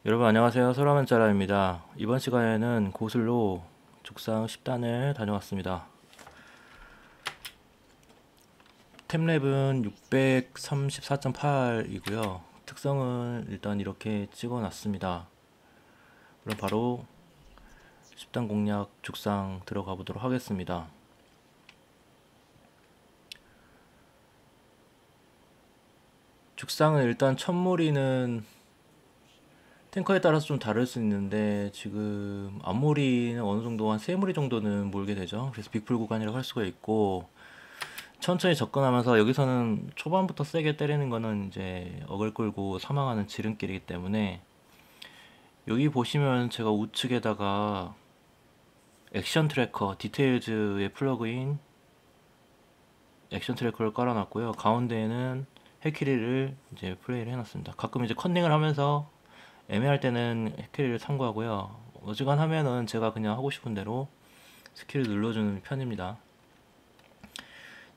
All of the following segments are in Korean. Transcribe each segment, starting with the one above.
여러분 안녕하세요. 소라만짜라입니다. 이번 시간에는 고슬로 죽상 10단을 다녀왔습니다. 템랩은 634.8이고요. 특성은 일단 이렇게 찍어놨습니다. 그럼 바로 10단 공략 죽상 들어가 보도록 하겠습니다. 죽상은 일단 첫무리는 탱커에 따라서 좀 다를 수 있는데 지금 앞무리는 어느 정도 한 3무리 정도는 몰게 되죠. 그래서 빅풀 구간이라고 할 수가 있고 천천히 접근하면서 여기서는 초반부터 세게 때리는 거는 이제 어글 끌고 사망하는 지름길이기 때문에 여기 보시면 제가 우측에다가 액션 트래커 디테일즈의 플러그인 액션 트래커를 깔아놨고요. 가운데에는 해키리를 이제 플레이를 해놨습니다. 가끔 이제 컨닝을 하면서 애매할 때는 해키리를 참고하고요. 어지간하면은 제가 그냥 하고 싶은 대로 스킬을 눌러주는 편입니다.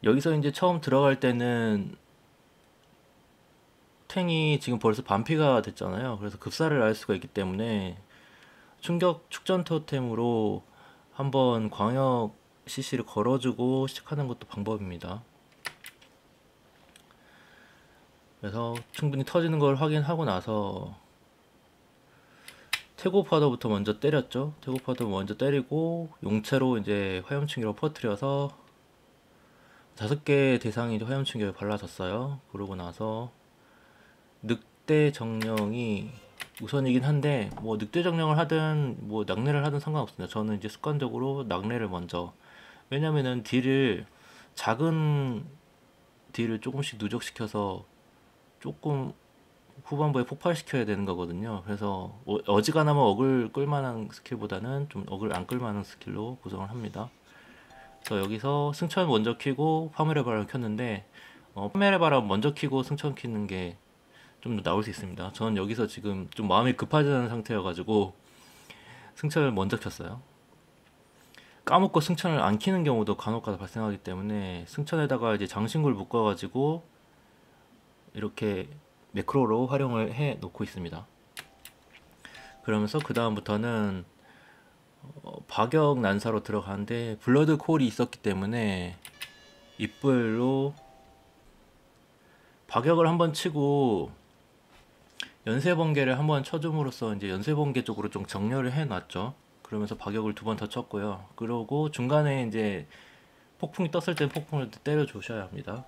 여기서 이제 처음 들어갈 때는 탱이 지금 벌써 반피가 됐잖아요. 그래서 급사를 알 수가 있기 때문에 충격 축전 토템으로 한번 광역 CC를 걸어주고 시작하는 것도 방법입니다. 그래서 충분히 터지는 걸 확인하고 나서 태고파더부터 먼저 때렸죠. 태고파더 먼저 때리고 용체로 이제 화염충기로 퍼뜨려서 5개 대상이 이제 화염충기를 발라졌어요. 그러고 나서 늑대 정령이 우선이긴 한데 뭐 늑대 정령을 하든 뭐 낙뢰를 하든 상관없습니다. 저는 이제 습관적으로 낙뢰를 먼저, 왜냐면은 딜을 작은 딜을 조금씩 누적시켜서 조금 후반부에 폭발시켜야 되는 거거든요. 그래서 어지간하면 어글 끌만한 스킬보다는 좀 어글 안 끌만한 스킬로 구성을 합니다. 그래서 여기서 승천 먼저 키고 파멸의 바람을 켰는데 파멸의 바람 먼저 키고 승천 키는 게 좀 더 나올 수 있습니다. 저는 여기서 지금 좀 마음이 급하지는 상태여가지고 승천을 먼저 켰어요. 까먹고 승천을 안 키는 경우도 간혹가다 발생하기 때문에 승천에다가 이제 장신구를 묶어가지고 이렇게 매크로로 활용을 해 놓고 있습니다. 그러면서 그 다음부터는 박역 난사로 들어가는데 블러드 콜이 있었기 때문에 입불로 박역을 한번 치고 연쇄번개를 한번 쳐줌으로써 이제 연쇄번개 쪽으로 좀 정렬을 해놨죠. 그러면서 박역을 2번 더 쳤고요. 그러고 중간에 이제 폭풍이 떴을 때 폭풍을 때려 주셔야 합니다.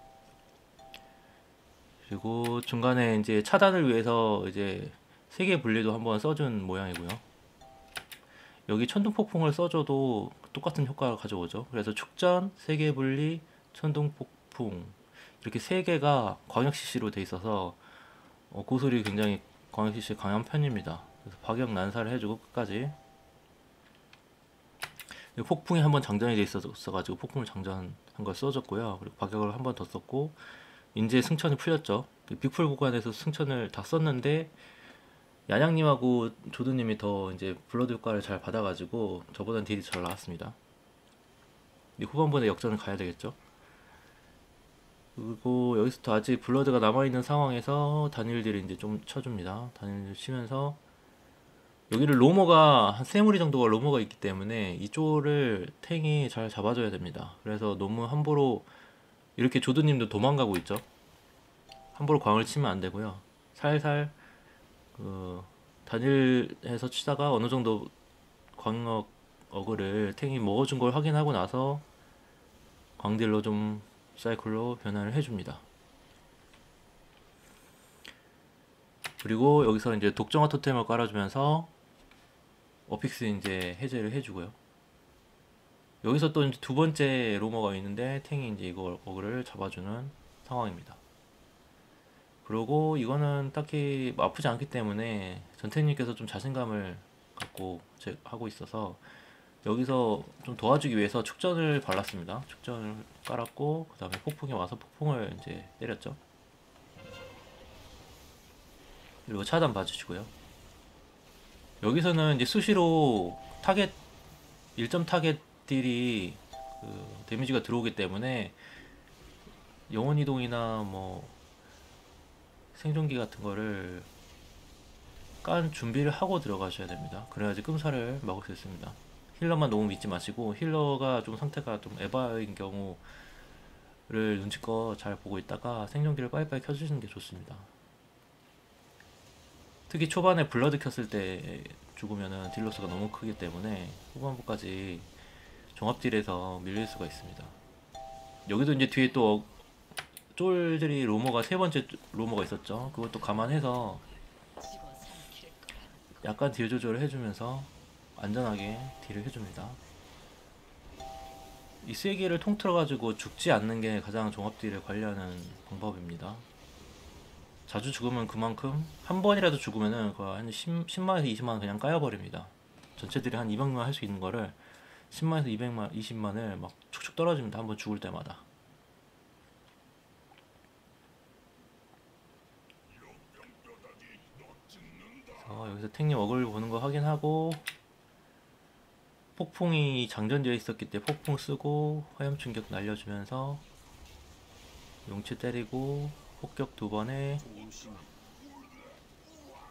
그리고 중간에 이제 차단을 위해서 이제 세계 분리도 한번 써준 모양이고요. 여기 천둥 폭풍을 써줘도 똑같은 효과를 가져오죠. 그래서 축전, 세계 분리, 천둥 폭풍 이렇게 세 개가 광역 CC로 돼 있어서 고술이 굉장히 광역 CC 강한 편입니다. 그래서 박역 난사를 해주고 끝까지. 폭풍이 한번 장전이 돼 있어가지고 폭풍을 장전한 걸 써줬고요. 그리고 박역을 한 번 더 썼고 이제 승천이 풀렸죠. 빅풀 구간에서 승천을 다 썼는데 야냥님하고 조드님이 더 이제 블러드 효과를 잘 받아가지고 저보단 딜이 잘 나왔습니다. 후반부에 역전을 가야 되겠죠. 그리고 여기서부터 아직 블러드가 남아있는 상황에서 단일딜을 이제 좀 쳐줍니다. 단일딜 치면서 여기를 로머가 한 3무리 정도가 로머가 있기 때문에 이쪽을 탱이 잘 잡아줘야 됩니다. 그래서 너무 함부로 이렇게 조드님도 도망가고 있죠. 함부로 광을 치면 안 되고요. 살살 단일해서 치다가 어느 정도 광역 어그를 탱이 먹어준 걸 확인하고 나서 광딜로 좀 사이클로 변화를 해줍니다. 그리고 여기서 이제 독정화 토템을 깔아주면서 어픽스 이제 해제를 해주고요. 여기서 또 이제 두 번째 로머가 있는데 탱이 이제 이거 어그를 잡아주는 상황입니다. 그리고 이거는 딱히 아프지 않기 때문에 전태님께서 좀 자신감을 갖고 하고 있어서 여기서 좀 도와주기 위해서 축전을 발랐습니다. 축전을 깔았고 그 다음에 폭풍이 와서 폭풍을 이제 때렸죠. 그리고 차단 봐주시고요. 여기서는 이제 수시로 타겟 1점 타겟 딜이 데미지가 들어오기 때문에 영혼 이동이나 뭐 생존기 같은 거를 깐 준비를 하고 들어가셔야 됩니다. 그래야지 끔살을 막을 수 있습니다. 힐러만 너무 믿지 마시고, 힐러가 좀 상태가 좀 에바인 경우를 눈치껏 잘 보고 있다가 생존기를 빨리빨리 켜주시는 게 좋습니다. 특히 초반에 블러드 켰을 때 죽으면은 딜로스가 너무 크기 때문에 후반부까지 종합딜에서 밀릴 수가 있습니다. 여기도 이제 뒤에 또 쫄들이 로머가 세 번째 로머가 있었죠. 그것도 감안해서 약간 딜 조절을 해주면서 안전하게 딜을 해줍니다. 이 세개를 통틀어 가지고 죽지 않는 게 가장 종합 딜을 관리하는 방법입니다. 자주 죽으면 그만큼 한 번이라도 죽으면은 거의 한 10만에서 20만 그냥 까여버립니다. 전체 딜이 한 200만 할 수 있는 거를 10만에서 200만, 20만을 막 축축 떨어집니다. 한 번 죽을 때마다. 여기서 탱님 어글 보는 거 확인하고, 폭풍이 장전되어 있었기 때문에 폭풍 쓰고 화염 충격 날려주면서 용치 때리고 폭격 2번에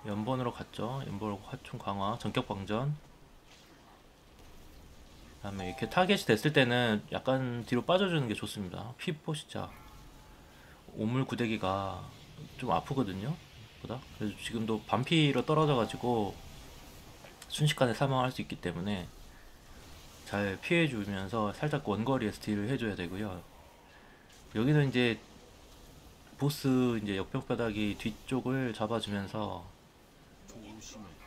연번으로 갔죠. 연번으로 화충 강화, 전격 방전. 그 다음에 이렇게 타겟이 됐을 때는 약간 뒤로 빠져주는 게 좋습니다. 피 보시자. 오물 구데기가 좀 아프거든요. 보다. 그래서 지금도 반피로 떨어져가지고 순식간에 사망할 수 있기 때문에 잘 피해주면서 살짝 원거리에서 딜을 해줘야 되고요. 여기는 이제 보스 이제 역병바닥이 뒤쪽을 잡아주면서,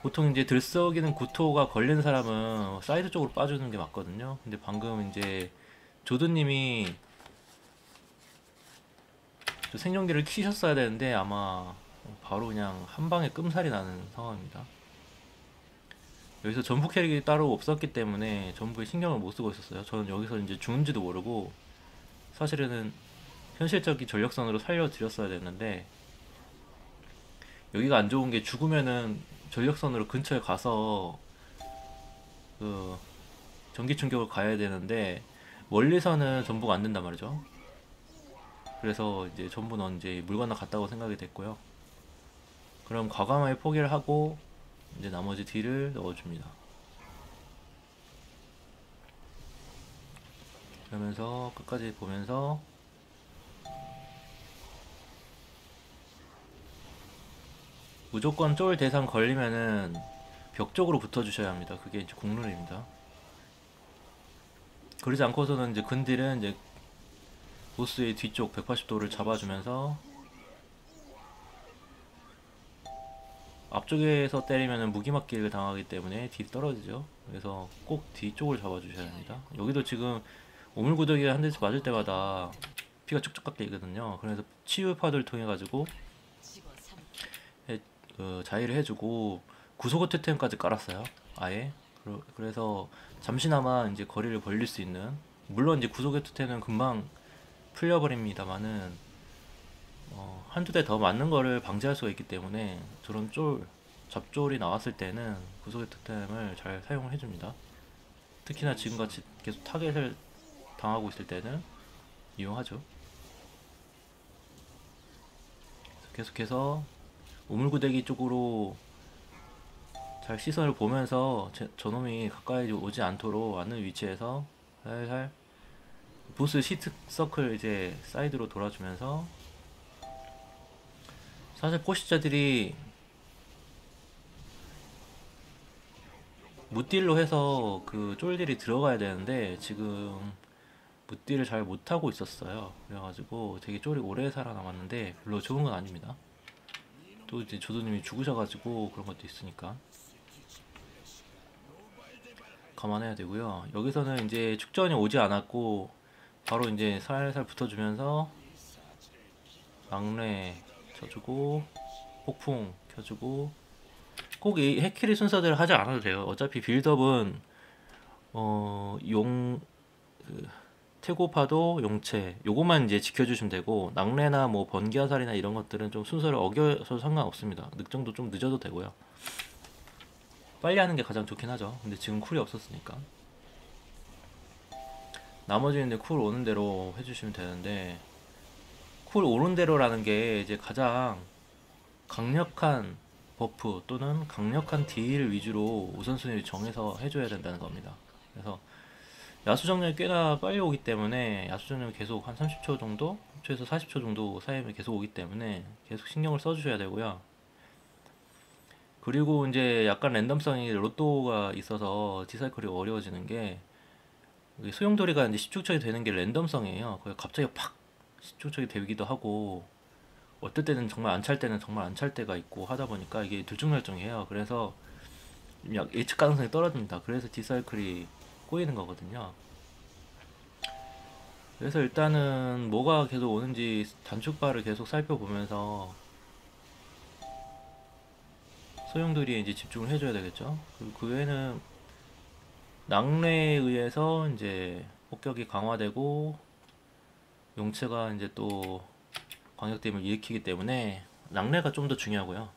보통 이제 들썩이는 구토가 걸린 사람은 사이드 쪽으로 빠지는 게 맞거든요. 근데 방금 이제 조드님이 생존기를 키셨어야 되는데 아마 바로 그냥 한 방에 끔살이 나는 상황입니다. 여기서 전부 캐릭이 따로 없었기 때문에 전부에 신경을 못 쓰고 있었어요. 저는 여기서 이제 죽는지도 모르고 사실은 현실적인 전력선으로 살려드렸어야 됐는데, 여기가 안 좋은 게 죽으면은 전력선으로 근처에 가서 그 전기 충격을 가야 되는데 멀리서는 전부가 안 된단 말이죠. 그래서 이제 전부는 이제 물 건너 갔다고 생각이 됐고요. 그럼 과감하게 포기를 하고 이제 나머지 딜을 넣어줍니다. 그러면서 끝까지 보면서 무조건 쫄 대상 걸리면은 벽 쪽으로 붙어주셔야 합니다. 그게 이제 국룰입니다. 그러지 않고서는 이제 근딜은 이제 보스의 뒤쪽 180도를 잡아주면서 앞쪽에서 때리면은 무기막기를 당하기 때문에 딜이 떨어지죠. 그래서 꼭 뒤쪽을 잡아주셔야 합니다. 여기도 지금 오물구더기 한 대씩 맞을 때마다 피가 쭉쭉 깎이거든요. 그래서 치유파도를 통해 가지고 자위를 해주고 구속어 토템까지 깔았어요. 아예. 그래서 잠시나마 이제 거리를 벌릴 수 있는, 물론 이제 구속의 토템은 금방 풀려버립니다만은 한두 대 더 맞는 거를 방지할 수가 있기 때문에 저런 잡쫄이 나왔을 때는 구속의 토템을 잘 사용을 해줍니다. 특히나 지금같이 계속 타겟을 당하고 있을 때는 이용하죠. 계속해서 우물구대기 쪽으로 잘 시선을 보면서 저놈이 가까이 오지 않도록 아는 위치에서 살살 보스 시트 서클 이제 사이드로 돌아주면서, 사실 포시자들이 무딜로 해서 그 쫄딜이 들어가야 되는데 지금 무딜을 잘 못하고 있었어요. 그래가지고 되게 쫄이 오래 살아남았는데 별로 좋은 건 아닙니다. 또 이제 조도님이 죽으셔가지고 그런 것도 있으니까 감안해야 되고요. 여기서는 이제 축전이 오지 않았고 바로 이제 살살 붙어주면서 막내 쳐주고 폭풍 켜주고, 꼭 이 해키리 순서대로 하지 않아도 돼요. 어차피 빌드업은 그 태고파도 용체 요것만 이제 지켜주시면 되고, 낙뢰나 뭐 번개화살이나 이런 것들은 좀 순서를 어겨서 상관없습니다. 늑정도 좀 늦어도 되고요. 빨리 하는 게 가장 좋긴 하죠. 근데 지금 쿨이 없었으니까 나머지는 이제 쿨 오는 대로 해주시면 되는데, 쿨 오는 대로라는 게 이제 가장 강력한 버프 또는 강력한 딜 위주로 우선순위를 정해서 해줘야 된다는 겁니다. 그래서 야수 정렬이 꽤나 빨리 오기 때문에 야수 정렬이 계속 한 30초 정도, 30초에서 40초 정도 사이에 계속 오기 때문에 계속 신경을 써주셔야 되고요. 그리고 이제 약간 랜덤성이 로또가 있어서 디사이클이 어려워지는 게 소용돌이가 이제 10중첩이 되는 게 랜덤성이에요. 거의 갑자기 팍 10중첩이 되기도 하고 어떨 때는 정말 안 찰 때는 정말 안 찰 때가 있고 하다 보니까 이게 들쭉날쭉해요. 그래서 예측 가능성이 떨어집니다. 그래서 디사이클이 꼬이는 거거든요. 그래서 일단은 뭐가 계속 오는지 단축바를 계속 살펴보면서 소용돌이에 이제 집중을 해줘야 되겠죠. 그리고 그 외에는 낙뢰에 의해서 이제 폭격이 강화되고 용체가 이제 또 광역댐을 일으키기 때문에 낙뢰가 좀 더 중요하고요.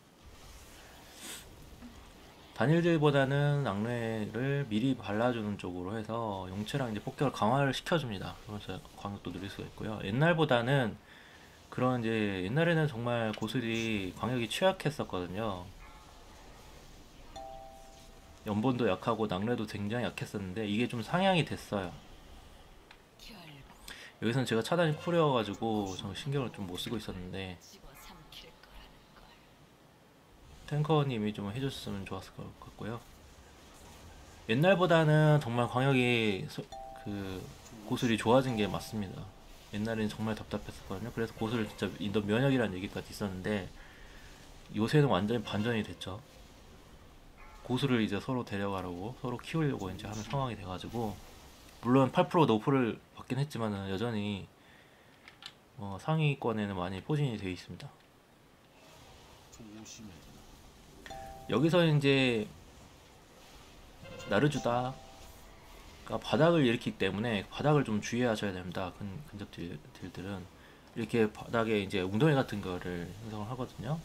단일들보다는 낙뢰를 미리 발라주는 쪽으로 해서 용체랑 이제 폭격을 강화를 시켜줍니다. 그러면서 광역도 늘릴 수가 있고요. 옛날보다는 그런 이제 옛날에는 정말 고술이 광역이 취약했었거든요. 연본도 약하고 낙뢰도 굉장히 약했었는데 이게 좀 상향이 됐어요. 여기서는 제가 차단이 쿨이어가지고 좀 신경을 좀 못 쓰고 있었는데 탱커님이 좀 해줬으면 좋았을 것 같고요. 옛날보다는 정말 광역이 그 고술이 좋아진 게 맞습니다. 옛날에는 정말 답답했었거든요. 그래서 고술 진짜 인던 면역이라는 얘기까지 있었는데 요새는 완전히 반전이 됐죠. 고수를 이제 서로 데려가려고 서로 키우려고 이제 하는 상황이 돼가지고 물론 8% 노프를 받긴 했지만은 여전히 상위권에는 많이 포진이 되어 있습니다. 여기서 이제 나르주다가 바닥을 일으키기 때문에 바닥을 좀 주의하셔야 됩니다. 근접 딜들은 이렇게 바닥에 이제 웅덩이 같은 거를 생성을 하거든요.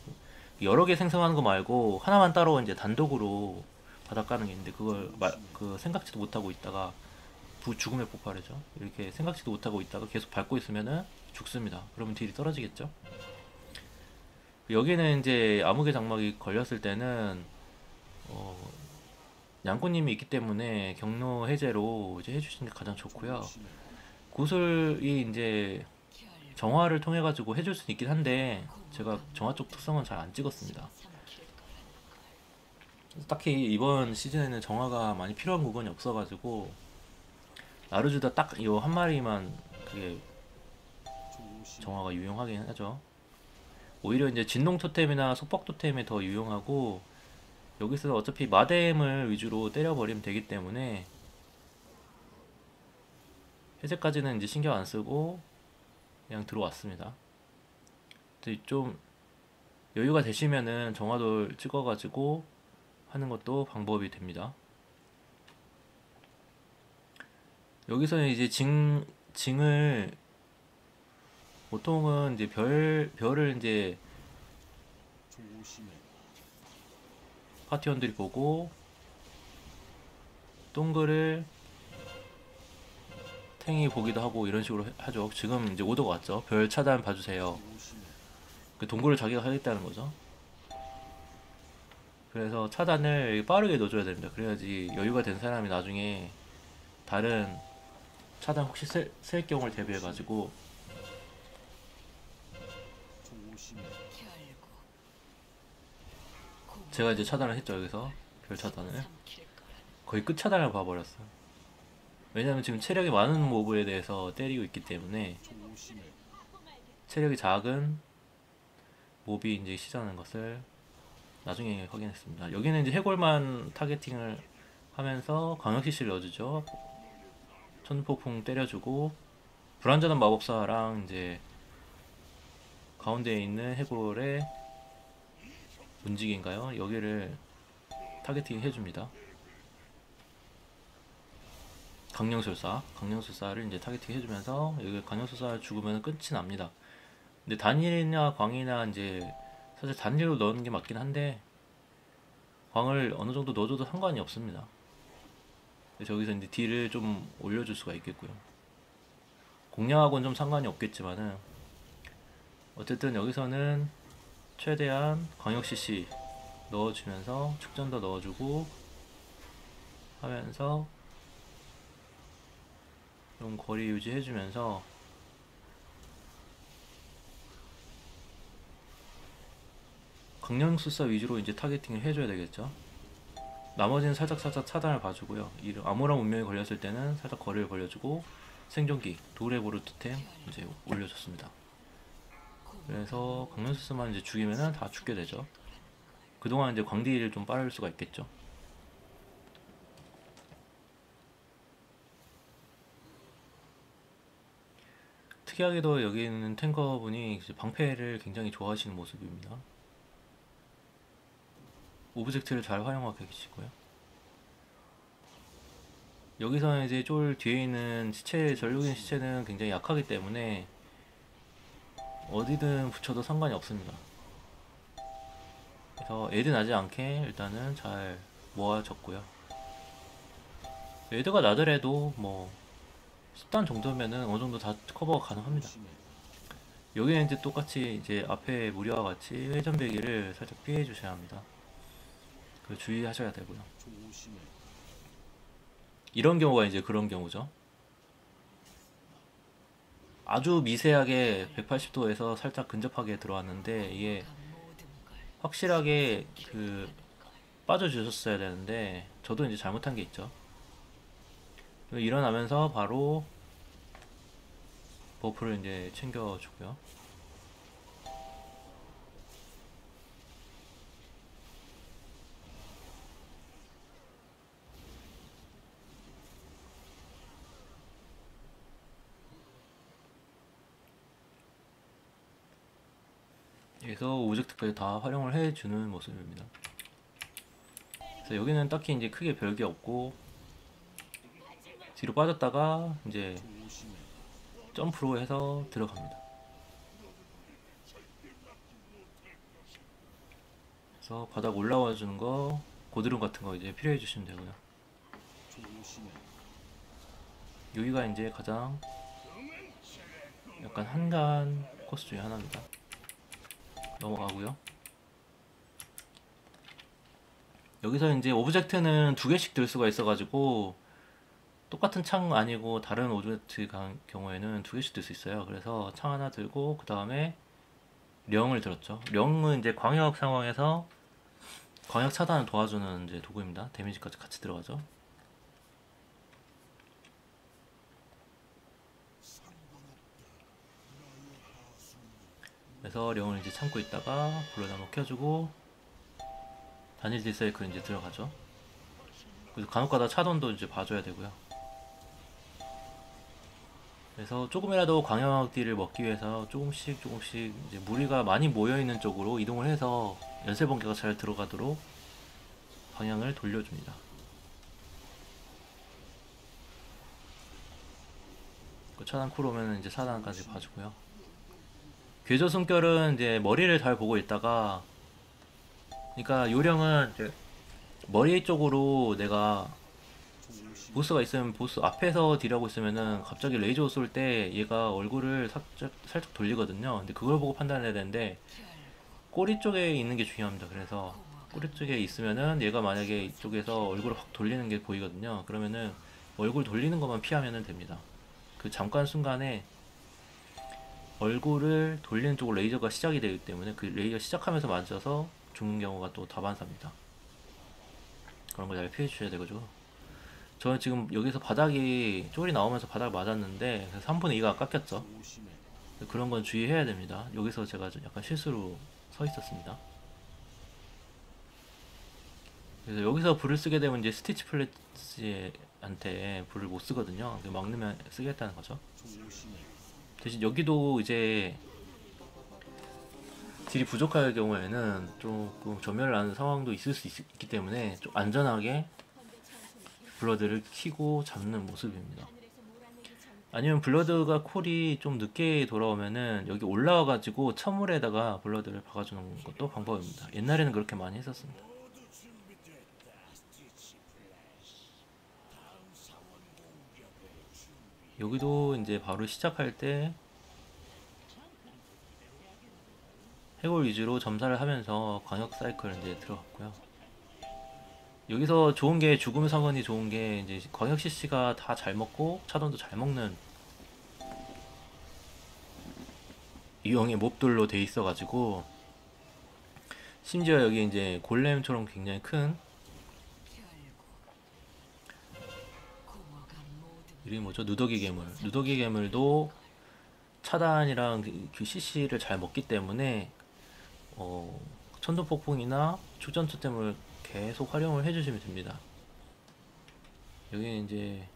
여러 개 생성하는 거 말고 하나만 따로 이제 단독으로 바닥 가는 게 있는데 그걸 생각지도 못하고 있다가 죽음의 폭발이죠. 이렇게 생각지도 못하고 있다가 계속 밟고 있으면은 죽습니다. 그러면 딜이 떨어지겠죠. 여기는 이제 암흑의 장막이 걸렸을 때는 양꼬님이 있기 때문에 경로 해제로 이제 해주시는 게 가장 좋고요. 구슬이 이제 정화를 통해 가지고 해줄 수 있긴 한데 제가 정화 쪽 특성은 잘 안 찍었습니다. 딱히 이번 시즌에는 정화가 많이 필요한 부분이 없어가지고 나르주다 딱 이 한 마리만 그게 정화가 유용하긴 하죠. 오히려 이제 진동 토템이나 속박 토템이 더 유용하고 여기서 어차피 마뎀을 위주로 때려버리면 되기 때문에 해제까지는 이제 신경 안 쓰고 그냥 들어왔습니다. 좀 여유가 되시면은 정화돌 찍어가지고 하는 것도 방법이 됩니다. 여기서는 이제 징을 보통은 이제 별을 이제 파티원들이 보고 동글을 탱이 보기도 하고 이런 식으로 하죠. 지금 이제 오더가 왔죠. 별 차단 봐주세요. 그 동굴을 자기가 하겠다는 거죠. 그래서 차단을 빠르게 넣어줘야 됩니다. 그래야지 여유가 된 사람이 나중에 다른 차단 혹시 쓸 경우를 대비해가지고 제가 이제 차단을 했죠. 여기서 별 차단을 거의 끝 차단을 봐버렸어요. 왜냐면 지금 체력이 많은 모브에 대해서 때리고 있기 때문에 체력이 작은 몹이 이제 시전하는 것을 나중에 확인했습니다. 여기는 이제 해골만 타겟팅을 하면서 광역 CC를 넣어주죠. 천폭풍 때려주고 불완전한 마법사랑 이제 가운데에 있는 해골의 문지기인가요? 여기를 타겟팅 해줍니다. 강령술사를 이제 타겟팅 해주면서 여기 강령술사 죽으면 끝이 납니다. 근데 단일이나 광이나 이제 사실 단일로 넣는 게 맞긴 한데 광을 어느 정도 넣어줘도 상관이 없습니다. 그래서 여기서 이제 딜을 좀 올려줄 수가 있겠고요. 공략하고는 좀 상관이 없겠지만은 어쨌든 여기서는 최대한 광역 CC 넣어주면서 축전도 넣어주고 하면서 좀 거리 유지해주면서 강령술사 위주로 이제 타겟팅을 해줘야 되겠죠. 나머지는 살짝 차단을 봐주고요. 암호랑 운명이 걸렸을 때는 살짝 거리를 벌려주고 생존기 돌의 보루 토템 이제 올려줬습니다. 그래서 강령술사만 이제 죽이면은 다 죽게 되죠. 그동안 이제 광딜을 좀 빠를 수가 있겠죠. 특이하게도 여기 있는 탱커분이 방패를 굉장히 좋아하시는 모습입니다. 오브젝트를 잘 활용하고 계시고요. 여기서는 이제 쫄 뒤에 있는 시체, 전력인 시체는 굉장히 약하기 때문에 어디든 붙여도 상관이 없습니다. 그래서 애드 나지 않게 일단은 잘 모아졌고요. 애드가 나더라도 뭐 10단 정도면은 어느 정도 다 커버가 가능합니다. 여기는 이제 똑같이 이제 앞에 무리와 같이 회전배기를 살짝 피해 주셔야 합니다. 그 주의하셔야 되고요. 이런 경우가 이제 그런 경우죠. 아주 미세하게 180도에서 살짝 근접하게 들어왔는데 이게 확실하게 그 빠져주셨어야 되는데 저도 이제 잘못한 게 있죠. 일어나면서 바로 버프를 이제 챙겨주고요. 그래서 오브젝트까지 다 활용을 해주는 모습입니다. 그래서 여기는 딱히 이제 크게 별게 없고 뒤로 빠졌다가 이제 점프로 해서 들어갑니다. 그래서 바닥 올라와 주는 거, 고드름 같은 거 이제 필요해 주시면 되고요. 여기가 이제 가장 약간 한간 코스 중에 하나입니다. 넘어가고요. 여기서 이제 오브젝트는 두 개씩 들 수가 있어가지고 똑같은 창 아니고 다른 오브젝트 경우에는 두 개씩 들 수 있어요. 그래서 창 하나 들고 그 다음에 령을 들었죠. 령은 이제 광역 상황에서 광역 차단을 도와주는 이제 도구입니다. 데미지까지 같이 들어가죠. 그래서 령을 이제 참고 있다가 불러다 켜주고 단일 딜사이클 이제 들어가죠. 그래서 간혹가다 차돈도 이제 봐줘야 되고요. 그래서 조금이라도 광역 딜을 먹기 위해서 조금씩 이제 무리가 많이 모여있는 쪽으로 이동을 해서 연쇄 번개가 잘 들어가도록 방향을 돌려줍니다. 차단 쿨 오면 이제 차단까지 봐주고요. 궤조 숨결은 이제 머리를 잘 보고 있다가, 그러니까 요령은 이제 머리 쪽으로 내가 보스가 있으면 보스 앞에서 딜하고 있으면은 갑자기 레이저 쏠 때 얘가 얼굴을 살짝 돌리거든요. 근데 그걸 보고 판단해야 되는데 꼬리 쪽에 있는 게 중요합니다. 그래서 꼬리 쪽에 있으면은 얘가 만약에 이쪽에서 얼굴을 확 돌리는 게 보이거든요. 그러면은 얼굴 돌리는 것만 피하면 됩니다. 그 잠깐 순간에 얼굴을 돌리는 쪽으로 레이저가 시작이 되기 때문에 그 레이저 시작하면서 맞아서 죽는 경우가 또 다반사입니다. 그런 거 잘 피해 주셔야 되죠. 저는 지금 여기서 바닥이 쫄이 나오면서 바닥을 맞았는데 3분의 2가 깎였죠. 그런 건 주의해야 됩니다. 여기서 제가 좀 약간 실수로 서 있었습니다. 그래서 여기서 불을 쓰게 되면 이제 스티치 플래시한테 불을 못 쓰거든요. 막으면 쓰겠다는 거죠. 대신 여기도 이제 딜이 부족할 경우에는 조금 전멸을 하는 상황도 있을 수 있기 때문에 좀 안전하게 블러드를 키고 잡는 모습입니다. 아니면 블러드가 콜이 좀 늦게 돌아오면은 여기 올라와가지고 천물에다가 블러드를 박아주는 것도 방법입니다. 옛날에는 그렇게 많이 했었습니다. 여기도 이제 바로 시작할 때 해골 위주로 점사를 하면서 광역 사이클 이제 들어갔고요. 여기서 좋은 게 죽음의 성원이 좋은 게 이제 광역 CC가 다 잘 먹고 차돈도 잘 먹는 유형의 몹들로 돼 있어가지고 심지어 여기 이제 골렘처럼 굉장히 큰 이름이 뭐죠? 누더기 괴물. 누더기 괴물도 차단이랑 그 CC를 잘 먹기 때문에 천둥 폭풍이나 축전 토템을 계속 활용을 해주시면 됩니다. 여기 이제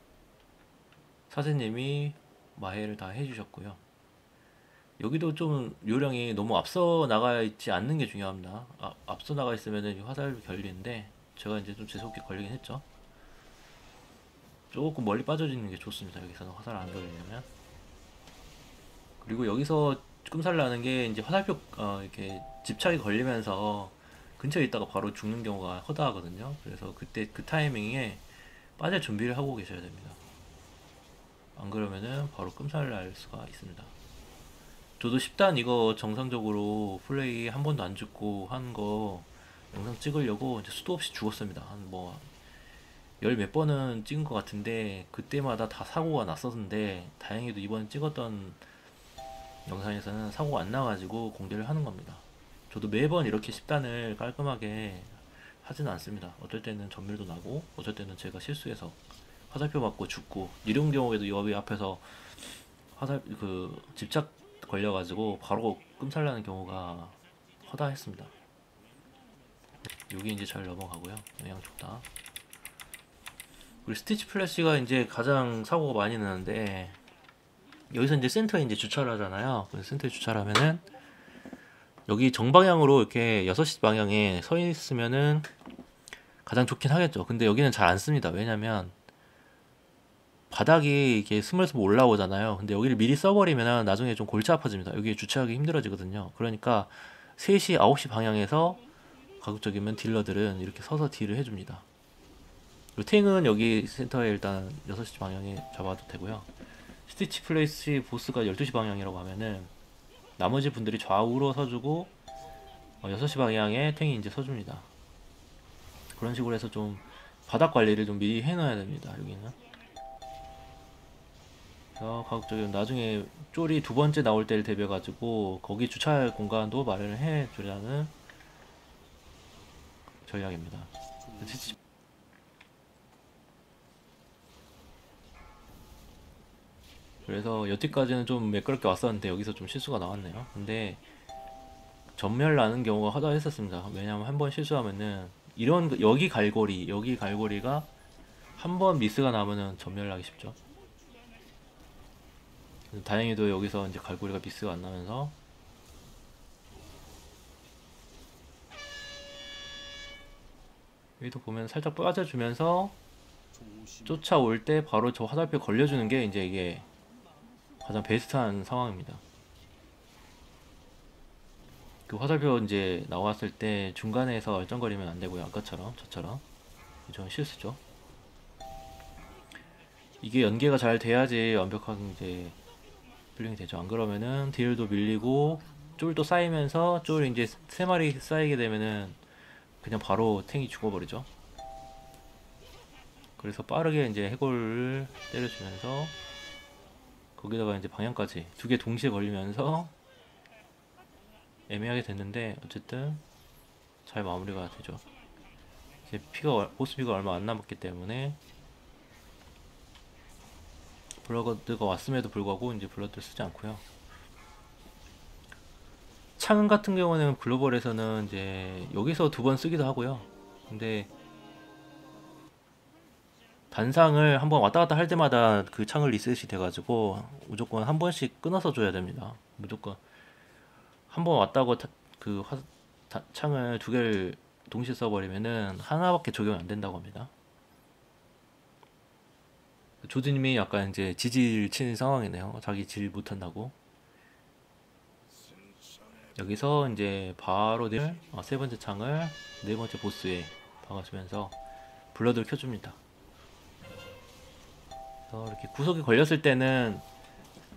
사세님이 마해를 다 해주셨고요. 여기도 좀 요령이 너무 앞서 나가 있지 않는 게 중요합니다. 앞서 나가 있으면 화살 결리는데 제가 이제 좀 재수없게 걸리긴 했죠. 조금 멀리 빠져지는 게 좋습니다. 여기서는 화살 안 걸리려면. 그리고 여기서 끔살 나는 게 이제 화살표 이렇게 집착이 걸리면서 근처에 있다가 바로 죽는 경우가 허다하거든요. 그래서 그때 그 타이밍에 빠질 준비를 하고 계셔야 됩니다. 안 그러면은 바로 끔살 날 수가 있습니다. 저도 10단 이거 정상적으로 플레이 한 번도 안 죽고 한 거 영상 찍으려고 이제 수도 없이 죽었습니다. 한 뭐 열 몇 번은 찍은 것 같은데 그때마다 다 사고가 났었는데 다행히도 이번 찍었던 영상에서는 사고가 안 나가지고 공개를 하는 겁니다. 저도 매번 이렇게 10단을 깔끔하게 하지는 않습니다. 어떨 때는 전멸도 나고 어떨 때는 제가 실수해서 화살표 맞고 죽고 이런 경우에도 여기 앞에서 화살 그 집착 걸려가지고 바로 끔살나는 경우가 허다했습니다. 여기 이제 잘 넘어가고요. 영향 좋다. 그리고 스티치 플래시가 이제 가장 사고가 많이 나는데 여기서 이제 센터에 이제 주차를 하잖아요. 그래서 센터에 주차를 하면은 여기 정방향으로 이렇게 6시 방향에 서 있으면은 가장 좋긴 하겠죠. 근데 여기는 잘 안 씁니다. 왜냐면 바닥이 이렇게 스물스물 올라오잖아요. 근데 여기를 미리 써버리면 나중에 좀 골치 아파집니다. 여기 주차하기 힘들어지거든요. 그러니까 3시, 9시 방향에서 가급적이면 딜러들은 이렇게 서서 딜을 해줍니다. 그리고 탱은 여기 센터에 일단 6시 방향에 잡아도 되고요. 스티치 플레이스 보스가 12시 방향이라고 하면은 나머지 분들이 좌우로 서주고 6시 방향에 탱이 이제 서줍니다. 그런 식으로 해서 좀 바닥 관리를 좀 미리 해놔야 됩니다. 여기는. 가급적이면 나중에 쫄이 두 번째 나올 때를 대비해 가지고 거기 주차할 공간도 마련을 해 주려는 전략입니다. 그래서 여태까지는 좀 매끄럽게 왔었는데 여기서 좀 실수가 나왔네요. 근데 전멸 나는 경우가 허다했었습니다. 왜냐면 한 번 실수하면은 이런 여기 갈고리가 한 번 미스가 나면은 전멸 나기 쉽죠. 다행히도 여기서 이제 갈고리가 미스가 안 나면서 여기도 보면 살짝 빠져주면서 쫓아올 때 바로 저 화살표 걸려주는 게 이제 이게 가장 베스트한 상황입니다. 그 화살표 이제 나왔을 때 중간에서 얼쩡거리면 안 되고요. 아까처럼 저처럼 이건 실수죠. 이게 연계가 잘 돼야지 완벽하게 이제 플링이 되죠. 안 그러면은 딜도 밀리고 쫄도 쌓이면서 쫄이 이제 3마리 쌓이게 되면은 그냥 바로 탱이 죽어버리죠. 그래서 빠르게 이제 해골을 때려주면서 거기다가 이제 방향까지 2개 동시에 걸리면서 애매하게 됐는데 어쨌든 잘 마무리가 되죠. 이제 보스 피가 얼마 안 남았기 때문에 블러드가 왔음에도 불구하고 이제 블러드를 쓰지 않고요. 창 같은 경우는 글로벌에서는 이제 여기서 2번 쓰기도 하고요. 근데 단상을 한번 왔다 갔다 할 때마다 그 창을 리셋이 돼가지고 무조건 한 번씩 끊어서 줘야 됩니다. 무조건 한 번 왔다고 창을 2개를 동시에 써버리면은 하나밖에 적용이 안 된다고 합니다. 조드님이 약간 이제 지질 치는 상황이네요. 자기 질 못한다고. 여기서 이제 바로 세 번째 창을 네 번째 보스에 박아주면서 블러드를 켜줍니다. 그래서 이렇게 구석에 걸렸을 때는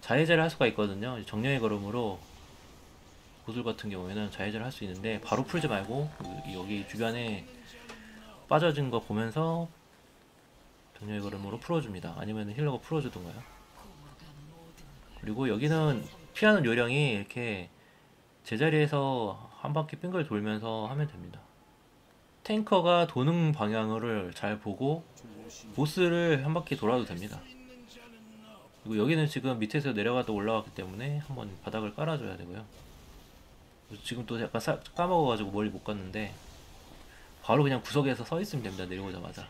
자해제를 할 수가 있거든요. 정령의 걸음으로 보슬 같은 경우에는 자해제를 할 수 있는데 바로 풀지 말고 여기 주변에 빠져진 거 보면서 정렬의 걸음으로 풀어줍니다. 아니면 힐러가 풀어주던가요. 그리고 여기는 피하는 요령이 이렇게 제자리에서 한 바퀴 빙글 돌면서 하면 됩니다. 탱커가 도는 방향을 잘 보고 보스를 한 바퀴 돌아도 됩니다. 그리고 여기는 지금 밑에서 내려가다 올라왔기 때문에 한번 바닥을 깔아줘야 되고요. 지금 또 약간 까먹어가지고 멀리 못 갔는데 바로 그냥 구석에서 서 있으면 됩니다. 내려오자마자.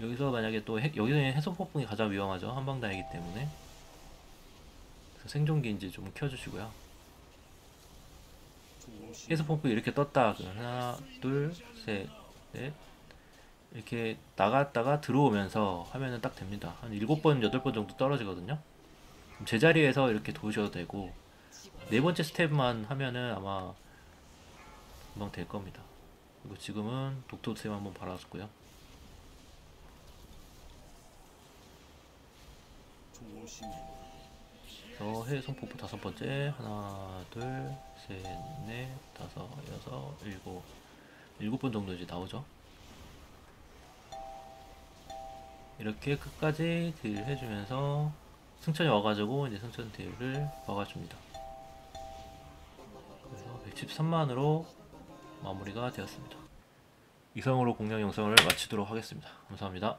여기서 만약에 또 여기는 해손 폭풍이 가장 위험하죠. 한방다이기 때문에. 그래서 생존기 이제 좀 켜주시고요. 해손 폭풍이 이렇게 떴다. 하나, 둘, 셋, 넷. 이렇게 나갔다가 들어오면서 하면은 딱 됩니다. 한 7번, 8번 정도 떨어지거든요. 제자리에서 이렇게 도우셔도 되고, 네 번째 스텝만 하면은 아마 금방 될 겁니다. 그리고 지금은 독토템 한번 발라줬고요. 해손 폭포 5번째. 하나, 둘, 셋, 넷, 다섯, 여섯, 일곱. 7번 정도 이제 나오죠. 이렇게 끝까지 딜 해주면서 승천이 와가지고 이제 승천 딜을 막아줍니다. 그래서 113만으로 마무리가 되었습니다. 이상으로 공략 영상을 마치도록 하겠습니다. 감사합니다.